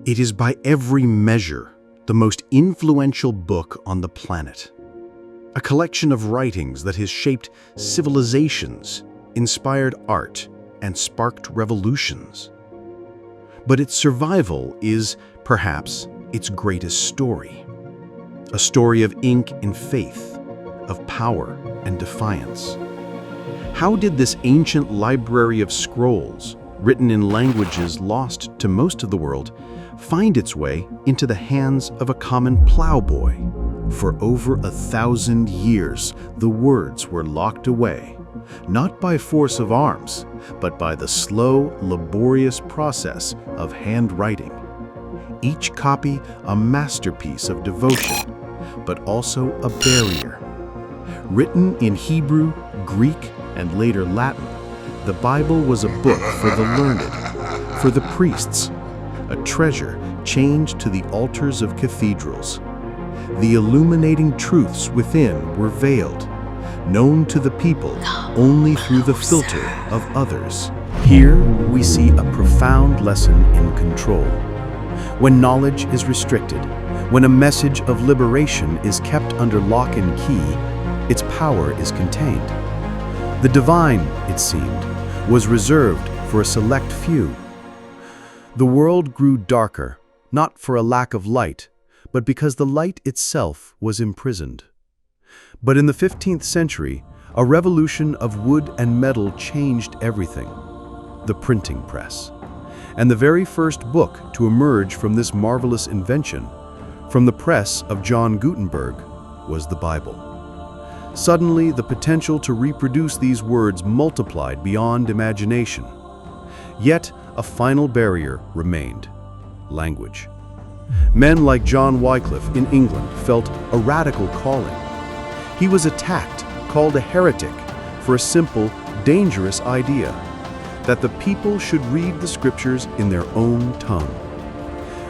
It is by every measure the most influential book on the planet. A collection of writings that has shaped civilizations, inspired art, and sparked revolutions. But its survival is, perhaps, its greatest story. A story of ink and faith, of power and defiance. How did this ancient library of scrolls, written in languages lost to most of the world, find its way into the hands of a common plowboy? For over 1,000 years, the words were locked away, not by force of arms, but by the slow, laborious process of handwriting. Each copy a masterpiece of devotion, but also a barrier. Written in Hebrew, Greek, and later Latin, the Bible was a book for the learned, for the priests, a treasure chained to the altars of cathedrals. The illuminating truths within were veiled, known to the people only through the filter of others. Here we see a profound lesson in control. When knowledge is restricted, when a message of liberation is kept under lock and key, its power is contained. The divine, it seemed, was reserved for a select few. The world grew darker, not for a lack of light, but because the light itself was imprisoned. But in the 15th century, a revolution of wood and metal changed everything: the printing press. And the very first book to emerge from this marvelous invention, from the press of John Gutenberg, was the Bible. Suddenly, the potential to reproduce these words multiplied beyond imagination. Yet, a final barrier remained: language. Men like John Wyclif in England felt a radical calling. He was attacked, called a heretic, for a simple, dangerous idea: that the people should read the scriptures in their own tongue.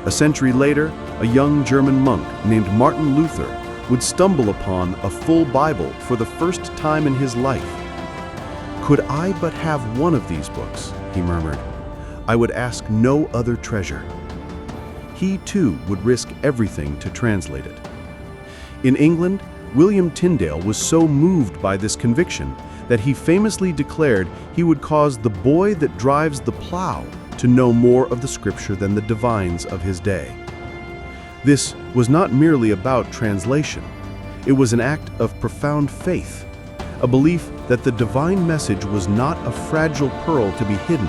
A century later, a young German monk named Martin Luther would stumble upon a full Bible for the first time in his life. "Could I but have one of these books," he murmured, "I would ask no other treasure." He too would risk everything to translate it. In England, William Tyndale was so moved by this conviction that he famously declared he would cause the boy that drives the plow to know more of the scripture than the divines of his day. This was not merely about translation. It was an act of profound faith, a belief that the divine message was not a fragile pearl to be hidden,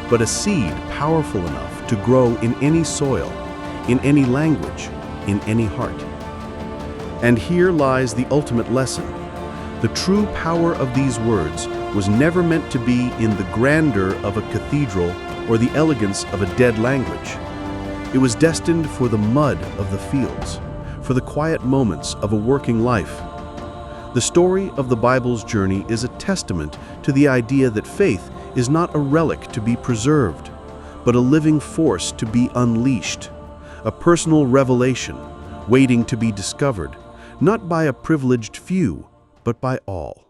but a seed powerful enough to grow in any soil, in any language, in any heart. And here lies the ultimate lesson. The true power of these words was never meant to be in the grandeur of a cathedral or the elegance of a dead language. It was destined for the mud of the fields, for the quiet moments of a working life. The story of the Bible's journey is a testament to the idea that faith is not a relic to be preserved, but a living force to be unleashed, a personal revelation waiting to be discovered, not by a privileged few, but by all.